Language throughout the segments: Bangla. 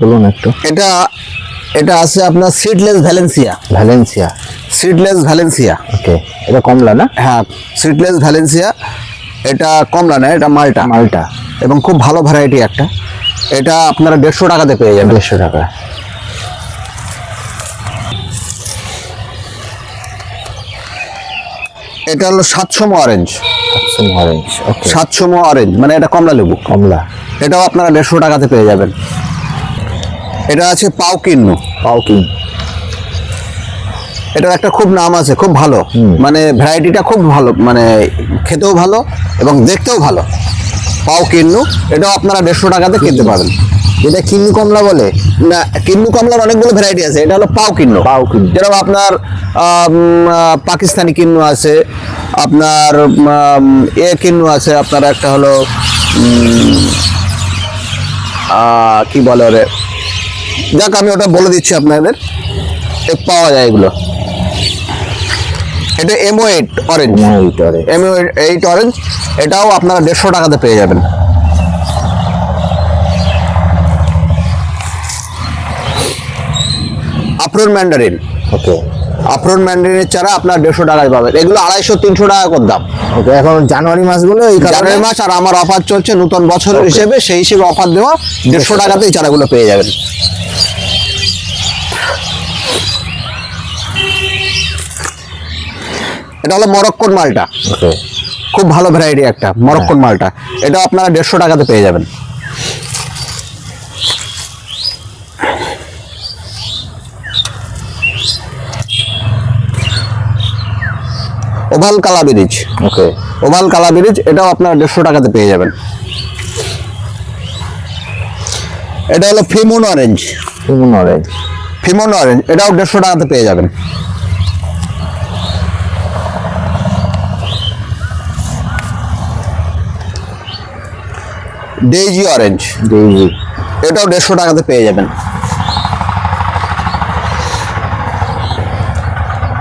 বলুন একটু। এটা এটা আছে আপনার seedless Valencia. Valencia, seedless Valencia. Okay, এটা কমলা না? হ্যাঁ, সিডলেস ভ্যালেন্সিয়া। এটা কমলা না, এটা মালটা। মালটা, এবং খুব ভালো ভ্যারাইটি একটা। এটা আপনারা 150 টাকাতে পেয়ে যাবেন। 150 টাকা। এটা হলো 700 অরেঞ্জ। অরেঞ্জ, ওকে। 700 অরেঞ্জ মানে এটা কমলা লেবু। কমলা, এটাও আপনারা 150 টাকাতে পেয়ে যাবেন। এটা আছে পাউকিন্নু। পাউকিং, এটার একটা খুব নাম আছে, খুব ভালো, মানে ভ্যারাইটিটা খুব ভালো, মানে খেতেও ভালো এবং দেখতেও ভালো। পাউকিন্নু, এটাও আপনারা 150 টাকাতে কিনতে পারেন। যেটা কিন্নু কমলা বলে না, কিন্নু কমলার অনেকগুলো ভ্যারাইটি আছে, এটা হলো পাউকিন্নু। পাউকিন্নু। যেরকম আপনার পাকিস্তানি কিন্নু আছে, আপনার কিন্নু আছে, আপনার একটা হলো কি বলে ওরে, যাক আমি ওটা বলে দিচ্ছি আপনাদের, পাওয়া যায় এগুলো। এটা M8 অরেঞ্জ। M8 অরেঞ্জ, এটাও আপনারা 150 টাকাতে পেয়ে যাবেন। আফরন ম্যান্ডারিন, ওকে। আফরন ম্যান্ডারিনের চারা আপনার 150 টাকায় পাবেন। এগুলো 250-300 টাকা করে দাম। ওকে, এখন জানুয়ারি মাস বলে এই জানুয়ারি মাস, আর আমার অফার চলছে নতুন বছরের হিসেবে, সেই হিসেবে অফার দেওয়া। 150 টাকাতে এই চারাগুলো পেয়ে যাবেন। এটা হলো মরক্কন মালটা। ওকে, খুব ভালো ভ্যারাইটি একটা মরক্কন মালটা। এটা আপনারা 150 টাকাতে পেয়ে যাবেন। ওভাল কালাবেরিজ। ওকে, ওভাল কালাবেরিজ, এটাও আপনারা 150 টাকাতে পেয়ে যাবেন। এটা হলো ফিমন অরেঞ্জ। ফিমন অরেঞ্জ, ফিমন অরেঞ্জ, এটাও 150 টাকাতে পেয়ে যাবেন। ডেইজি অরেঞ্জ, ডেইজি, এটাও 150 টাকাতে পেয়ে যাবেন।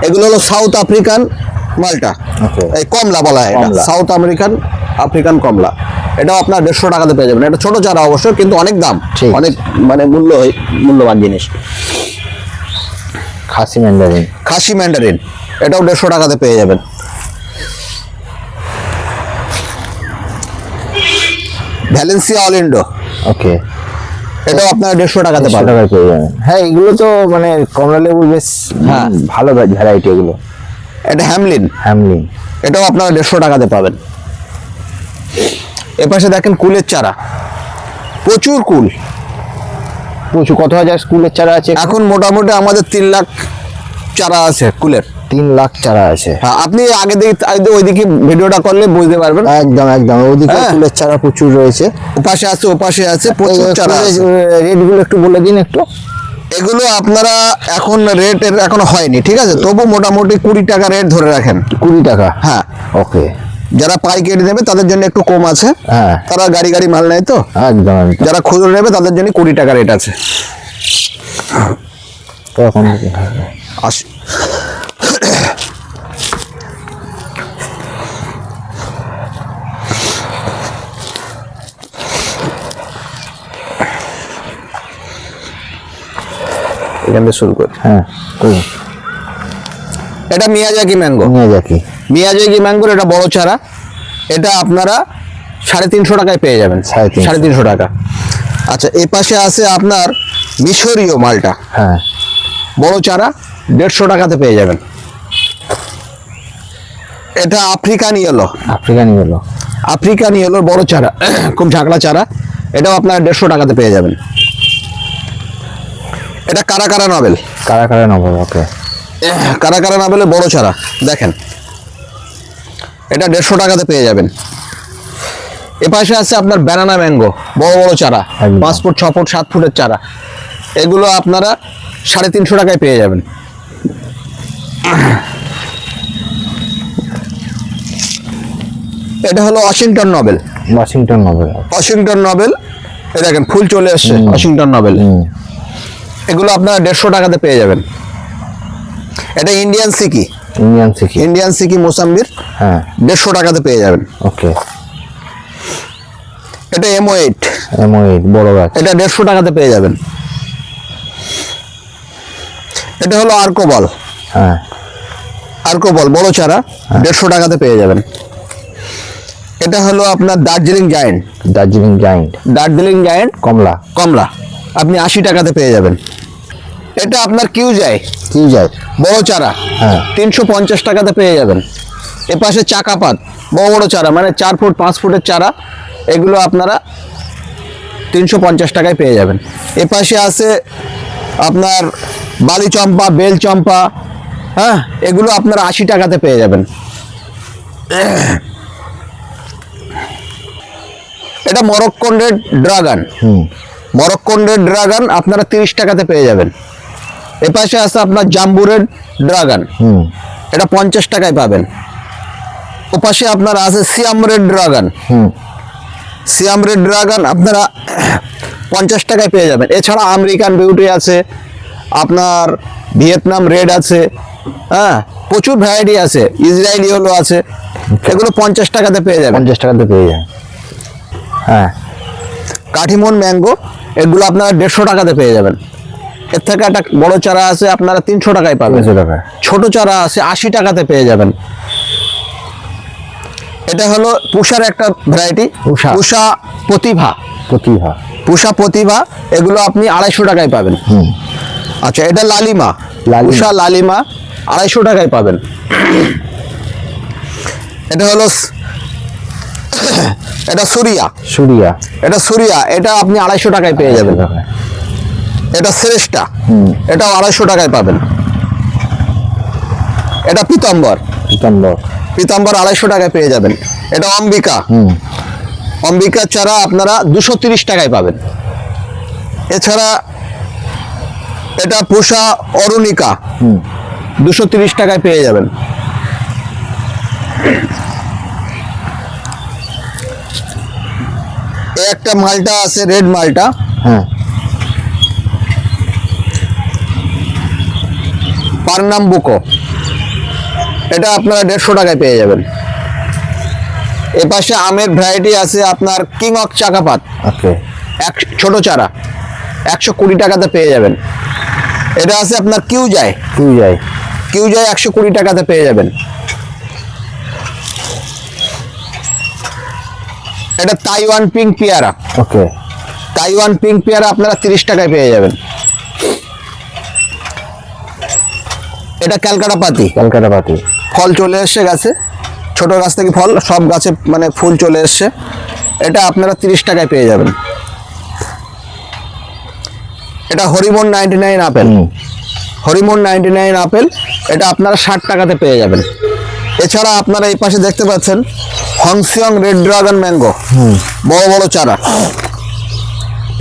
এগুলো হলো সাউথ আফ্রিকান মালটা। ওকে, এই কমলা বলা হয়, কমলা। সাউথ আফ্রিকান কমলা। এটাও আপনার 150 টাকাতে পেয়ে যাবেন। এটা ছোট চারা অবশ্য, কিন্তু অনেক দাম, ঠিক। অনেক মানে মূল্যবান জিনিস। খাসি ম্যান্ডারিন, খাসি ম্যান্ডারিন, এটাও 150 টাকাতে পেয়ে যাবেন। ভ্যালেন্সিয়া অলিন্ডো, ওকে, এটাও আপনার 150 টাকাতে 150 পাবেন। টাকায় পেয়ে যাবেন। হ্যাঁ, এগুলো তো মানে কমলা লেবুর বেশ হ্যাঁ। ভালো ভ্যারাইটি এগুলো। এটা হ্যামলিন, হ্যামলিন, এটাও আপনারা 150 টাকাতে পাবেন। এপাশে দেখেন কুলের চারা, প্রচুর কুল। প্রচুর, কত হাজার স্কুলের চারা আছে? এখন মোটামুটি আমাদের 3 লাখ চারা আছে কুলের। 3 লাখ চারা আছে। হ্যাঁ, আপনি আগে ওইদিকে ভিডিওটা করলে বুঝতে পারবেন। একদম একদম, ওদিকে হ্যাঁ। ফুলের চারা প্রচুর রয়েছে। ওপাশে আছে, প্রচুর চারা আছে। রেটগুলো একটু বলে দিন একটু। এগুলো আপনারা এখন রেটের এখনো হয়নি, ঠিক আছে, তবু মোটামুটি 20 টাকা রেট ধরে রাখেন। 20 টাকা, হ্যাঁ, ওকে। যারা পাইকারি নেবে তাদের জন্য একটু কম আছে। হ্যাঁ, তারা গাড়ি মাল নেয় তো। একদম একদম। যারা খুচরো নেবে তাদের জন্য 20 টাকা রেট আছে। তো এখন আসি, এখান থেকে শুরু করি। হ্যাঁ, করুন। এটা মিয়াজাকি ম্যাঙ্গো। মিয়াজাকি ম্যাঙ্গোর এটা বড় চারা। এটা আপনারা 350 টাকায় পেয়ে যাবেন। 350 টাকা। আচ্ছা, এ পাশে আছে আপনার মিশরীয় মালটা। হ্যাঁ, বড় চারা 150 টাকাতে পেয়ে যাবেন। এটা আফ্রিকান ইয়েলো। আফ্রিকান ইয়েলোর বড় চারা, খুব ঝাঁকড়া চারা। এটাও আপনারা 150 টাকাতে পেয়ে যাবেন। এটা কারাকারা নবেল। ওকে। কারাকারা নবেলের বড় চারা দেখেন, এটা 150 টাকাতে পেয়ে যাবেন। এ পাশে আছে আপনার ব্যানানা ম্যাঙ্গো, বড় বড় চারা, 5 ফুট 6 ফুট 7 ফুটের চারা। এগুলো আপনারা 350 টাকায় পেয়ে যাবেন। এটা হলো ওয়াশিংটন নবেল। এই দেখেন ফুল চলে আসছে, ওয়াশিংটন নবেল। এগুলো আপনারা 150 টাকাতে পেয়ে যাবেন। এটা ইন্ডিয়ান সিকি মোসাম্বির, হ্যাঁ, 150 টাকাতে পেয়ে যাবেন। ওকে। এটা M8 বড় গাছ, এটা 150 টাকাতে পেয়ে যাবেন। এটা হলো আর্কোবল, হ্যাঁ আর্কোবল বড় চারা 150 টাকাতে পেয়ে যাবেন। এটা হলো আপনার Darjeeling giant, Darjeeling giant, Darjeeling giant কমলা, কমলা আপনি 80 টাকাতে পেয়ে যাবেন। এটা আপনার কিউ যায় কি যায়, বড় চারা, হ্যাঁ 350 টাকাতে পেয়ে যাবেন। এ পাশে চাকাপাত বড় বড় চারা, মানে 4 ফুট 5 ফুটের চারা, এগুলো আপনারা 350 টাকায় পেয়ে যাবেন। এ পাশে আছে আপনার বালি চম্পা, বেল চম্পা, হ্যাঁ এগুলো আপনারা 80 টাকাতে পেয়ে যাবেন। এটা Moroccan red dragon, Moroccan red dragon আপনারা 30 টাকাতে পেয়ে যাবেন। এ পাশে আছে আপনার জাম্বু রেড ড্রাগন, এটা 50 টাকায় পাবেন। ও পাশে আপনার আছে সিয়াম রেড ড্রাগন, সিয়াম রেড ড্রাগন আপনারা 50 টাকায় পেয়ে যাবেন। এছাড়া আমেরিকান বিউটি আছে, আপনার ভিয়েতনাম রেড আছে, হ্যাঁ প্রচুর ভ্যারাইটি আছে, ইসরায়েলি হলো আছে, এগুলো 50 টাকাতে পেয়ে যাবেন। 50 টাকাতে পেয়ে যায়, হ্যাঁ কাঠিমন ম্যাঙ্গো এগুলো আপনারা 150 টাকাতে পেয়ে যাবেন। এর থেকে একটা বড় চারা আছে আপনারা 300 টাকায় পাবেন। 300 টাকা, ছোট চারা আছে 80 টাকাতে পেয়ে যাবেন। এটা হলো পুষার একটা ভ্যারাইটি, পুষা। পুষা প্রতিভা, প্রতিভা, পুষা প্রতিভা এগুলো আপনি 250 টাকায় পাবেন। আচ্ছা এটা লালিমা, লালিমা। পুষা লালিমা 250 টাকায় পাবেন। এটা হলো এটা সুরিয়া, সুরিয়া, এটা সুরিয়া, এটা আপনি 250 টাকায় পেয়ে যাবেন। টাকা, এটা শ্রেষ্ঠা, এটাও 250 টাকায় পাবেন। এটা পীতাম্বর, পিতাম্বর, পীতাম্বর 250 টাকায় পেয়ে যাবেন। এটা অম্বিকা, অম্বিকার চারা আপনারা 230 টাকায় পাবেন। এছাড়া এটা পুষা অরুণিকা 230 টাকায় পেয়ে যাবেন। এই একটা মালটা আছে রেড মালটা, হ্যাঁ পার্নাম্বুকো, এটা আপনারা 150 টাকায় পেয়ে যাবেন। এ পাশে আমের ভ্যারাইটি আছে আপনার কিং অফ চাকাপাত, ওকে, এক ছোট চারা 120 টাকাতে পেয়ে যাবেন। এটা আছে আপনার কিউ যায়, কি যায়, কিউ যায় 120 টাকাতে পেয়ে যাবেন। এটা তাইওয়ান পিঙ্ক পেয়ারা, ওকে, তাইওয়ান পিঙ্ক পেয়ারা আপনারা 30 টাকায় পেয়ে যাবেন। এটা ক্যালকাটা পাতি, ক্যালকাটা পাতি, ফল চলে এসছে গাছে, ছোট গাছ থেকে ফল সব গাছে মানে ফুল চলে এসছে, এটা আপনারা 30 টাকায় পেয়ে যাবেন। এটা হরিমন 99 আপেল, হরিমন 99 আপেল, এটা আপনারা 60 টাকাতে পেয়ে যাবেন। এছাড়া আপনারা এই পাশে দেখতে পাচ্ছেন হংসিয়ং রেড ড্রাগন ম্যাঙ্গো, বড় বড় চারা,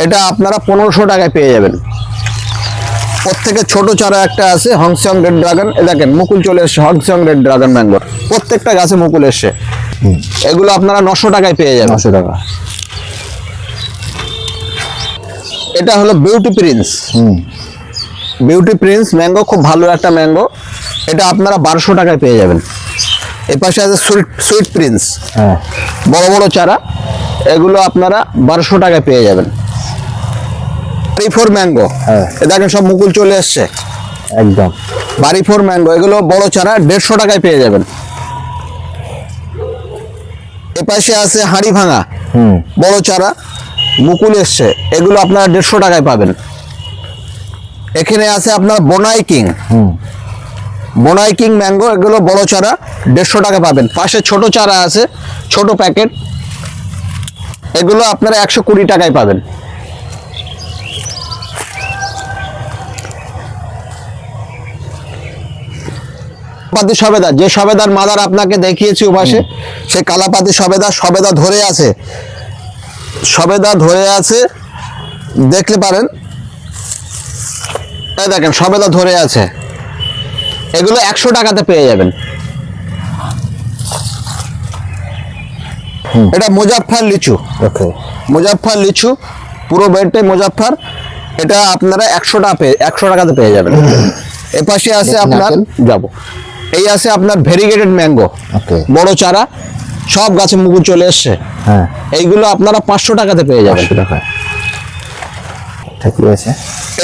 এটা আপনারা 1500 টাকায় পেয়ে যাবেন। ওর থেকে ছোট চারা একটা আছে হংসিয়ং রেড ড্রাগন, এ দেখেন মুকুল চলে এসছে, হংসিয়ং রেড ড্রাগন ম্যাঙ্গোর প্রত্যেকটা গাছে মুকুল এসছে, এগুলো আপনারা 900 টাকায় পেয়ে যাবেন। 900 টাকা, এটা হলো beauty Prince, beauty Prince mango, খুব ভালো একটা ম্যাঙ্গো, এটা আপনারা 1200 টাকায় পেয়ে যাবেন। এর পাশে আছে সুইট সুইট প্রিন্স, হ্যাঁ বড় বড় চারা, এগুলো আপনারা 1200 টাকায় পেয়ে যাবেন। বাড়ি 4 ম্যাঙ্গো, হ্যাঁ। এ দেখেন সব মুকুল চলে এসছে, একদম, বাড়ি 4 ম্যাঙ্গো, এগুলো বড় চারা 150 টাকায় পেয়ে যাবেন। এ পাশে আছে হাঁড়ি ভাঙা, বড় চারা মুকুল এসছে, এগুলো আপনারা 150 টাকায় পাবেন। এখানে আছে আপনার বোনাই কিং, বোনাই কিং ম্যাঙ্গো, এগুলো বড় চারা 150 টাকা পাবেন। পাশে ছোট চারা আছে, ছোট প্যাকেট, এগুলো আপনারা 120 টাকায় পাবেন। কালাপাতি সবেদা, যে সবেদার মাদার আপনাকে দেখিয়েছি ওপাশে, সে কালাপাতি সবেদা, সবেদা ধরে আছে, সবেদা ধরে আছে, দেখতে পারেন, এই দেখেন সবেদা ধরে আছে, এগুলো 100 টাকাতে পেয়ে যাবেন। এটা মুজাফফর লিচু, ওকে, মুজাফফর লিচু, পুরো বেডটাই মুজাফফর, এটা আপনারা 100 টাকাতে পেয়ে যাবেন। এ পাশে আছে আপনার যাব, এই আছে আপনার ভেরিগেটেড ম্যাঙ্গো, ওকে, বড় চারা, সব গাছে মুকুল চলে এসছে, হ্যাঁ এইগুলো আপনারা 500 টাকাতে পেয়ে যাবেন। 500 টাকা, ঠিকই আছে,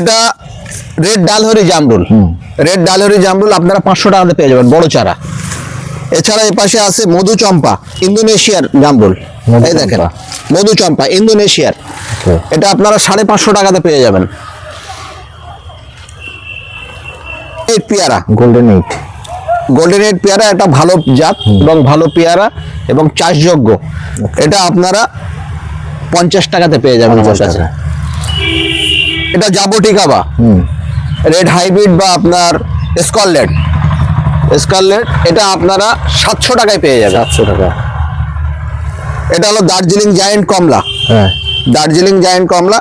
এটা রেড ডালহরি জামরুল, রেড ডালহরি জামরুল আপনারা 500 টাকাতে পেয়ে যাবেন বড় চারা। এছাড়া এই পাশে আছে মধু চম্পা, ইন্দোনেশিয়ার জামরুল। মধু এই দেখেন চম্পা। মধু চম্পা ইন্দোনেশিয়ার, Okay. এটা আপনারা 550 টাকাতে পেয়ে যাবেন। এই পেয়ারা গোল্ডেন 8। গোল্ডেন রেড পেয়ারা, এটা ভালো জাত এবং ভালো পেয়ারা এবং চাষযোগ্য। এটা আপনারা 50 টাকাতে পেয়ে যাবেন আমার 50 কাছে। টাকা। এটা জাবটিকাবা রেড হাইব্রিড বা আপনার স্করলেট, এটা আপনারা 700 টাকায় পেয়ে যাবেন। 700 টাকা। এটা হলো দার্জিলিং জায়েন্ট কমলা, হ্যাঁ, দার্জিলিং জায়েন্ট কমলা,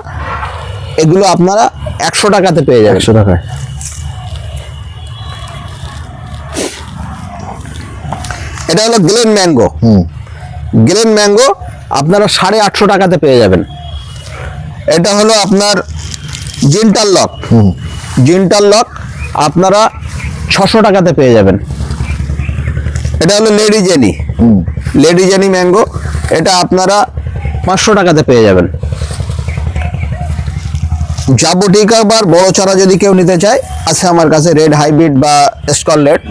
এগুলো আপনারা 100 টাকাতে পেয়ে যাবেন। 100 টাকায়। এটা হলো গ্লেন ম্যাঙ্গো, গ্লেন ম্যাঙ্গো আপনারা 850 টাকাতে পেয়ে যাবেন। এটা হলো আপনার জিন্টাল লক, জিন্টাল লক আপনারা 600 টাকাতে পেয়ে যাবেন। এটা হলো lady jenny, lady jenny mango, এটা আপনারা 500 টাকাতে পেয়ে যাবেন। জাবটিকা বা বড় চারা যদি কেউ নিতে চায় আছে আমার কাছে রেড হাইব্রিড বা স্করলেট,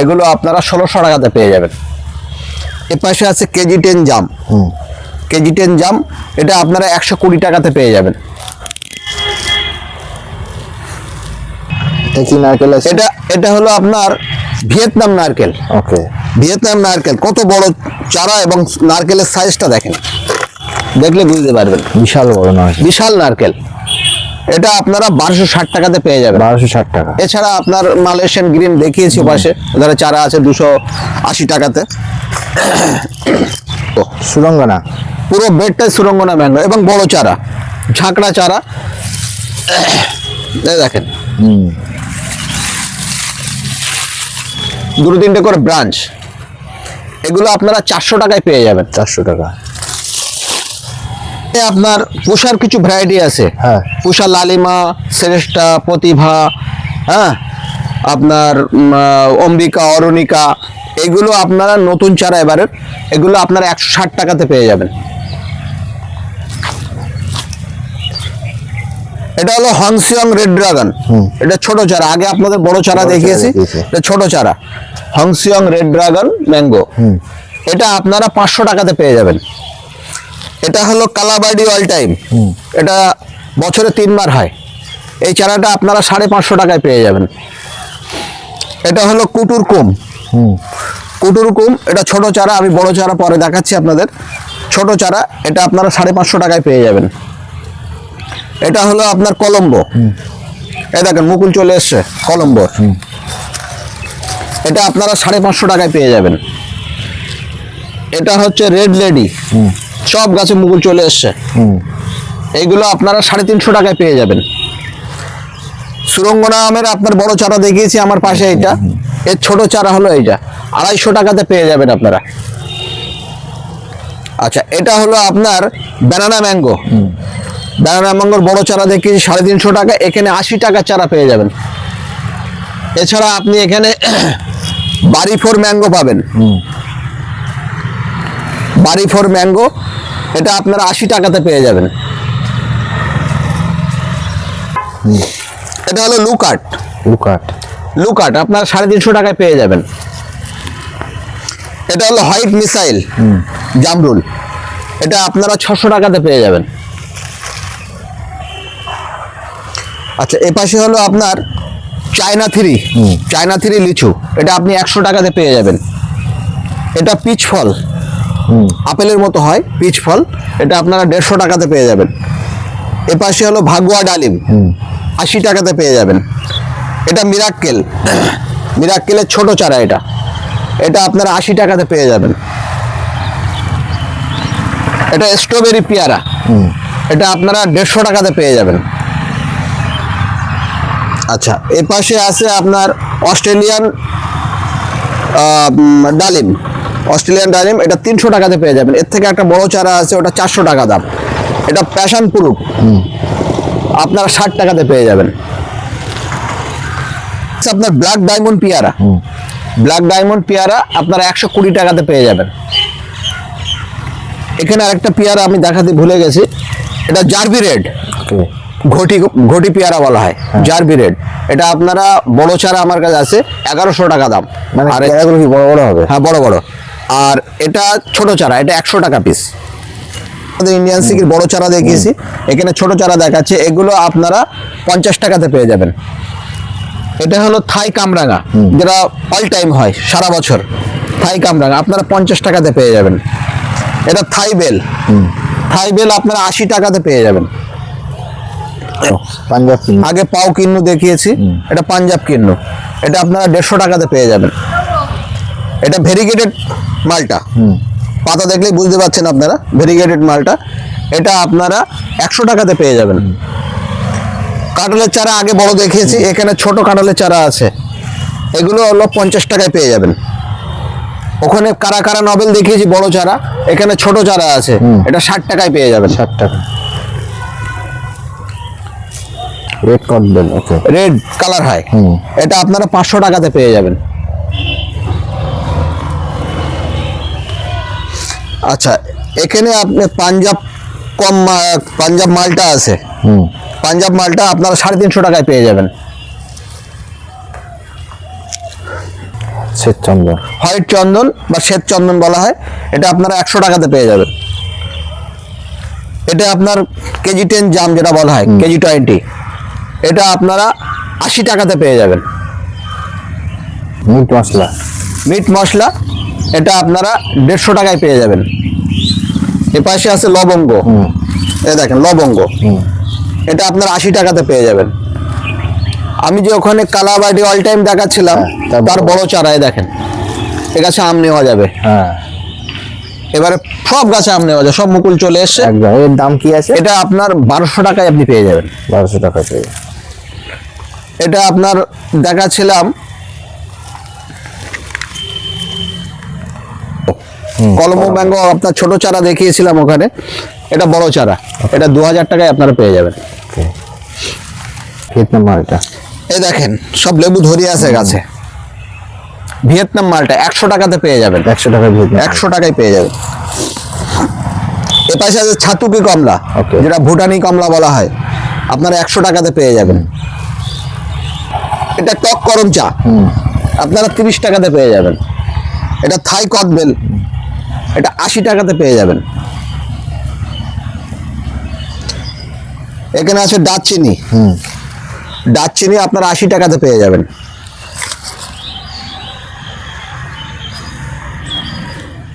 এগুলো আপনারা 1600 টাকাতে পেয়ে যাবেন। এর পাশে আছে কেজি 10 জাম, কেজি 10 জাম, এটা আপনারা 120 টাকাতে পেয়ে যাবেন। এটা কি নারকেল আছে? এটা হলো আপনার ভিয়েতনাম নারকেল, ওকে। ভিয়েতনাম নারকেল। কত বড় চারা এবং নারকেলের সাইজটা দেখেন, দেখলে বুঝতে পারবেন, বিশাল বড় নারকেল। বিশাল নারকেল। এটা আপনারা 1260 টাকাতে পেয়ে যাবেন। 1260 টাকা। এছাড়া আপনার মালয়েশিয়ান গ্রিন দেখিয়েছি পাশে, ওদের চারা আছে 280 টাকাতে। সুরঙ্গনা। পুরো বেডটাই সুরঙ্গনা ম্যাঙ্গো এবং বড় চারা, ঝাঁকড়া চারা। এই দেখেন দুটো তিনটে করে ব্রাঞ্চ, এগুলো আপনারা 400 টাকায় পেয়ে যাবেন। 400 টাকা। আপনার পুষার কিছু ভ্যারাইটি আছে, হ্যাঁ। পুষা লালিমা, শ্রেষ্ঠা, প্রতিভা, হ্যাঁ, আপনার অম্বিকা, অরুণিকা, এগুলো আপনারা নতুন চারা এবারে, এগুলো আপনারা 160 টাকাতে পেয়ে যাবেন। এটা হলো হংসিয়ং রেড ড্রাগন, এটা ছোট চারা, আগে আপনাদের বড় চারা বড় চারা দেখিয়েছি, দেখিয়েছি। এটা ছোট চারা হংসিয়ং রেড ড্রাগন ম্যাঙ্গো, এটা আপনারা 500 টাকাতে পেয়ে যাবেন। এটা হলো কালাবার্ডি অল টাইম, এটা বছরে 3 বার হয়, এই চারাটা আপনারা 550 টাকায় পেয়ে যাবেন। এটা হলো কুটুর কুম, কুটুর কুম, এটা ছোট চারা, আমি বড় চারা পরে দেখাচ্ছি আপনাদের। ছোট চারা, এটা আপনারা 550 টাকায় পেয়ে যাবেন। এটা হলো আপনার কলম্বো, এই দেখেন মুকুল চলে এসছে কলম্বোর, এটা আপনারা 550 টাকায় পেয়ে যাবেন। এটা হচ্ছে রেড লেডি, সব গাছে মুকুল চলে এসছে, এইগুলো আপনারা 350 টাকায় পেয়ে যাবেন। সুরঙ্গনা আমের আপনার বড় চারা দেখিয়েছি আমার পাশে, এটা এর ছোট চারা হলো এইটা, 250 টাকাতে পেয়ে যাবেন আপনারা। আচ্ছা, এটা হলো আপনার ব্যানানা ম্যাঙ্গো, ব্যানানা ম্যাঙ্গোর বড় চারা দেখিয়েছি 350 টাকা, এখানে 80 টাকার চারা পেয়ে যাবেন। এছাড়া আপনি এখানে বাড়ি 4 ম্যাঙ্গো পাবেন, বাড়ি 4 ম্যাঙ্গো, এটা আপনারা 80 টাকাতে পেয়ে যাবেন। এটা হলো লুকাট, লুকাট। লুকাট আপনারা 350 টাকায় পেয়ে যাবেন। এটা হলো হোয়াইট মিসাইল জামরুল, এটা আপনারা 600 টাকাতে পেয়ে যাবেন। আচ্ছা, এ পাশে হলো আপনার চায়না 3, চায়না 3 লিচু, এটা আপনি 100 টাকাতে পেয়ে যাবেন। এটা পিচ ফল, আপেলের মতো হয় পিচ ফল, এটা আপনারা 150 টাকাতে পেয়ে যাবেন। এ পাশে হলো ভাগুয়া ডালিম, 80 টাকাতে পেয়ে যাবেন। এটা মিরাক্কেল, মিরাক্কেলের ছোট চারা, এটা এটা আপনারা 80 টাকাতে পেয়ে যাবেন। এটা স্ট্রবেরি পেয়ারা, এটা আপনারা 150 টাকাতে পেয়ে যাবেন। আচ্ছা, এ পাশে আছে আপনার অস্ট্রেলিয়ান ডালিম, অস্ট্রেলিয়ান ডালিম, এটা 300 টাকাতে পেয়ে যাবেন। এর থেকে একটা বড় চারা আছে, ওটা 400 টাকা দাম। এটা প্যাশন ফ্রুট, আপনারা 60 টাকাতে পেয়ে যাবেন। আপনার ব্ল্যাক ডায়মন্ড পেয়ারা, ব্ল্যাক ডায়মন্ড পেয়ারা আপনারা 120 টাকাতে পেয়ে যাবেন। এখানে আরেকটা পেয়ারা আমি দেখাতে ভুলে গেছি, এটা জার্ভি রেড, ঘটি ঘটি পেয়ারা বলা হয়, জারবি রেড। এটা আপনারা বড় চারা আমার কাছে আছে 1100 টাকা দাম। মানে আর পেয়ারাগুলো কি বড় বড় হবে? হ্যাঁ, বড় বড়। আর এটা ছোট চারা, এটা 100 টাকা পিস। আমাদের ইন্ডিয়ান সিকির বড় চারা দেখিয়েছি, এখানে ছোট চারা দেখাচ্ছে, এগুলো আপনারা 50 টাকাতে পেয়ে যাবেন। এটা হলো থাই কামরাঙা, যেটা অল টাইম হয় সারা বছর। থাই কামরাঙা আপনারা 50 টাকাতে পেয়ে যাবেন। এটা থাই বেল, থাই বেল আপনারা 80 টাকাতে পেয়ে যাবেন। পাঞ্জাব কিনবো। আগে পাও কিন্নু দেখিয়েছি, এটা পাঞ্জাব কিন্নু, এটা আপনারা 150 টাকাতে পেয়ে যাবেন। এটা ভেরিগেটেড মালটা, পাতা দেখলেই বুঝতে পারছেন আপনারা, ভেরিগেটেড মালটা। এটা আপনারা 100 টাকাতে পেয়ে যাবেন। কাঁঠালের চারা আগে বড় দেখিয়েছি, এখানে ছোট কাঁঠালের চারা আছে, এগুলো হলো 50 টাকায় পেয়ে যাবেন। ওখানে কারা কারা নবেল দেখিয়েছি বড় চারা, এখানে ছোট চারা আছে, এটা 60 টাকায় পেয়ে যাবেন। 60 টাকা। রেড কটবেল, ওকে। রেড কালার হয়, এটা আপনারা 500 টাকাতে পেয়ে যাবেন। আচ্ছা, এখানে আপনি পাঞ্জাব মালটা আছে, পাঞ্জাব মালটা আপনারা 350 টাকায় পেয়ে যাবেন। শ্বেত চন্দন, হোয়াইট চন্দন বা শ্বেত চন্দন বলা হয়, এটা আপনারা 100 টাকাতে পেয়ে যাবেন। এটা আপনার কেজি 10 জাম যেটা বলা হয়, কেজি 20, এটা আপনারা 80 টাকাতে পেয়ে যাবেন। মিট মশলা, মিট মশলা এটা আপনারা 150 টাকায় পেয়ে যাবেন। এ পাশে আছে লবঙ্গ, এই দেখেন লবঙ্গ, এটা আপনারা 80 টাকাতে পেয়ে যাবেন। আমি যে ওখানে কালাবাড়ি অল টাইম দেখাচ্ছিলাম, তার বড় চারায় দেখেন, এ গাছে আম নেওয়া যাবে। হ্যাঁ, এবারে সব গাছে আম নেওয়া যাবে, সব মুকুল চলে এসছে। একদম। এর দাম কি আছে? এটা আপনার 1200 টাকায় আপনি পেয়ে যাবেন। 1200 টাকা পেয়ে। এটা আপনার দেখাচ্ছিলাম কলমো ম্যাঙ্গো, আপনার ছোট চারা দেখিয়েছিলাম ওখানে, এটা বড় চারা, এটা 2000 টাকায় আপনারা পেয়ে যাবেন। ভিয়েতনাম মালটা, এই দেখেন সব লেবু ধরিয়ে আছে গাছে। ভিয়েতনাম মালটা 100 টাকাতে পেয়ে যাবেন। 100 টাকা ভিয়েতনাম। 100 টাকায় পেয়ে যাবেন। এ পাশে আছে ছাতুকি কমলা, Okay. যেটা ভুটানি কমলা বলা হয়, আপনারা 100 টাকাতে পেয়ে যাবেন। এটা টক করম চা, আপনারা 30 টাকাতে পেয়ে যাবেন। এটা থাই কটবেল, এটা 80 টাকাতে পেয়ে যাবেন। এখানে আছে দারচিনি, দারচিনি আপনারা 80 টাকাতে পেয়ে যাবেন।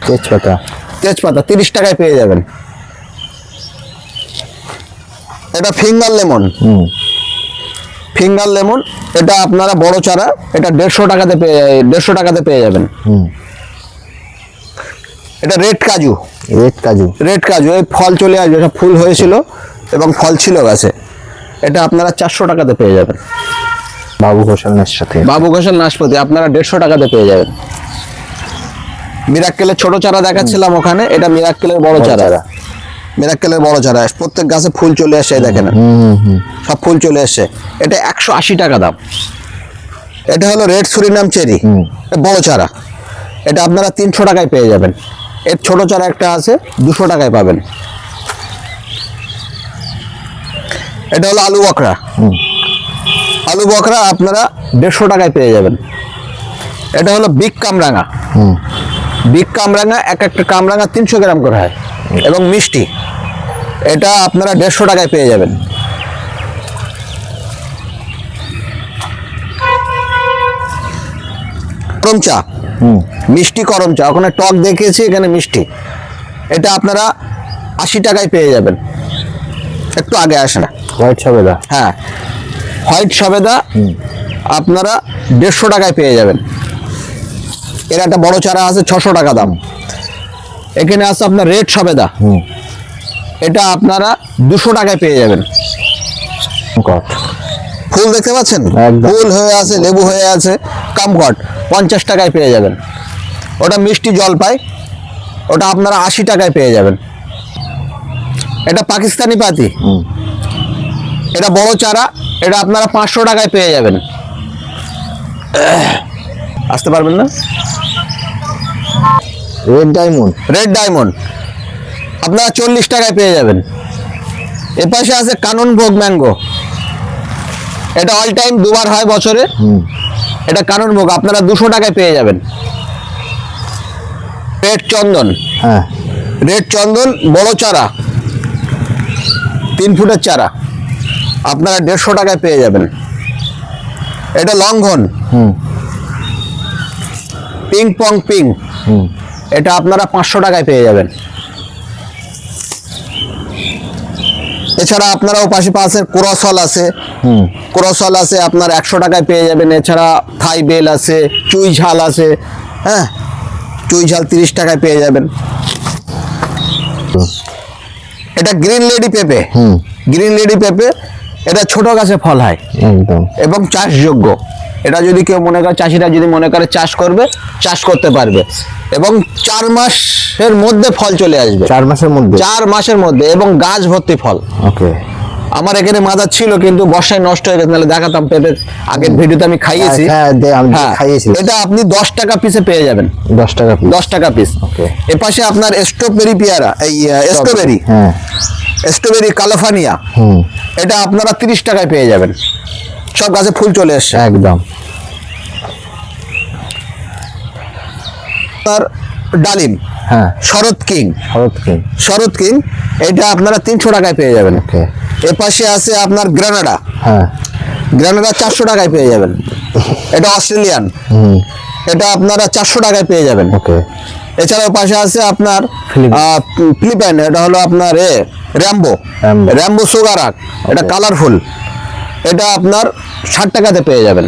তেজপাতা, তেজপাতা 30 টাকায় পেয়ে যাবেন। এটা ফিঙ্গার লেমন, ফিঙ্গার লেমন, এটা আপনারা বড় চারা, এটা 150 টাকাতে পেয়ে যাবেন। এটা রেড কাজু, রেড কাজু, রেড কাজু, এই ফল চলে আসবে, সব ফুল হয়েছিল এবং ফল ছিল গাছে, এটা আপনারা 400 টাকাতে পেয়ে যাবেন। বাবু ঘোষাল নাশপাতি, বাবু ঘোষাল নাশপাতি আপনারা 150 টাকাতে পেয়ে যাবেন। মিরাক্কেলের ছোট চারা দেখাচ্ছিলাম ওখানে, এটা মিরাক্কেলের বড় চারা, মিরাক্কেলের বড় চারা, প্রত্যেক গাছে ফুল চলে আসছে, দেখেন সব ফুল চলে আসছে। এটা 180 টাকা দাম। এটা হলো রেড সুরিনাম চেরি, বড় চারা, এটা আপনারা 300 টাকায় পেয়ে যাবেন। এর ছোট চারা একটা আছে, 200 টাকায় পাবেন। এটা হলো আলু বকরা, আলু বকরা আপনারা 150 টাকায় পেয়ে যাবেন। এটা হলো বিগ কামরাঙা, বিগ কামরাঙা, একটা কামরাঙা 300 গ্রাম করে হয় এবং মিষ্টি, এটা আপনারা 150 টাকায় পেয়ে যাবেন। করম চা, মিষ্টি করম চা, ওখানে টক দেখিয়েছি, এখানে মিষ্টি, এটা আপনারা 80 টাকায় পেয়ে যাবেন। একটু আগে আসে না, হোয়াইট সবেদা, হ্যাঁ হোয়াইট সবেদা আপনারা 150 টাকায় পেয়ে যাবেন। এর একটা বড় চারা আছে 600 টাকা দাম। এখানে আছে আপনার রেড সবেদা, এটা আপনারা 200 টাকায় পেয়ে যাবেন। কট, ফুল দেখতে পাচ্ছেন, একদম। ফুল হয়ে আছে, লেবু হয়ে আছে, কামকট 50 টাকায় পেয়ে যাবেন। ওটা মিষ্টি জলপাই, ওটা আপনারা 80 টাকায় পেয়ে যাবেন। এটা পাকিস্তানি পাতি, এটা বড় চারা, এটা আপনারা 500 টাকায় পেয়ে যাবেন। আসতে পারবেন না? রেড ডায়মন্ড, রেড ডায়মন্ড আপনারা 40 টাকায় পেয়ে যাবেন। এ পাশে আছে কানন ভোগ ম্যাঙ্গো, এটা অল টাইম দুবার হয় বছরে। এটা কানন ভোগ আপনারা 200 টাকায় পেয়ে যাবেন। রেড চন্দন, হ্যাঁ রেড চন্দন বড় চারা 3 ফুটের চারা আপনারা 150 টাকায় পেয়ে যাবেন। এটা লঙ্ঘন, হুম পিং পং পিং, হুম এটা আপনারা 500 টাকায় পেয়ে যাবেন। এছাড়া আপনারাও পাশে কোরসল আছে, হুম কোরসল আছে আপনার 100 টাকায় পেয়ে যাবেন। এছাড়া থাই বেল আছে, চুই ঝাল আছে, হ্যাঁ চুই ঝাল 30 টাকায় পেয়ে যাবেন। এটা গ্রিন লেডি পেঁপে, গ্রিন লেডি পেঁপে, এটা ছোট গাছে ফল হয় একদম এবং চাষযোগ্য। এটা যদি কেউ মনে করে, চাষিরা যদি মনে করে চাষ করবে, চাষ করতে পারবে এবং 4 মাসের মধ্যে ফল চলে আসবে। 4 মাসের মধ্যে 4 মাসের মধ্যে এবং গাছ ভর্তি ফল। ওকে আমার এখানে মাদার ছিল কিন্তু বর্ষায় নষ্ট হয়ে গেছে, নাহলে দেখাতাম পেঁপে। আগের ভিডিওতে আমি খাইয়েছি। হ্যাঁ আমি হ্যাঁ, খাইয়েছিলাম। এটা আপনি 10 টাকা পিসে পেয়ে যাবেন। 10 টাকা piece। 10 টাকা পিস। ওকে। এ পাশে আপনার স্ট্রবেরি পেয়ারা, এই স্ট্রবেরি, হ্যাঁ স্ট্রবেরি কালিফোর্নিয়া, হুম এটা আপনারা 30 টাকায় পেয়ে যাবেন। সব গাছে ফুল চলে এসছে। একদম আপনার ডালিম, হ্যাঁ শরৎ কিং, শরৎ কিং। শরৎ কিং, এটা আপনারা 300 টাকায় পেয়ে যাবেন। ওকে এ পাশে আছে আপনার গ্রানাডা, হ্যাঁ গ্রানাডা 400 টাকায় পেয়ে যাবেন। এটা অস্ট্রেলিয়ান, হুম এটা আপনারা 400 টাকায় পেয়ে যাবেন। ওকে এছাড়াও পাশে আছে আপনার ফিলিপাইন, এটা হলো আপনার র্যাম্বো, র্যাম্বো। র্যাম্বো সুগারাক, এটা কালারফুল, এটা আপনার 60 টাকাতে পেয়ে যাবেন।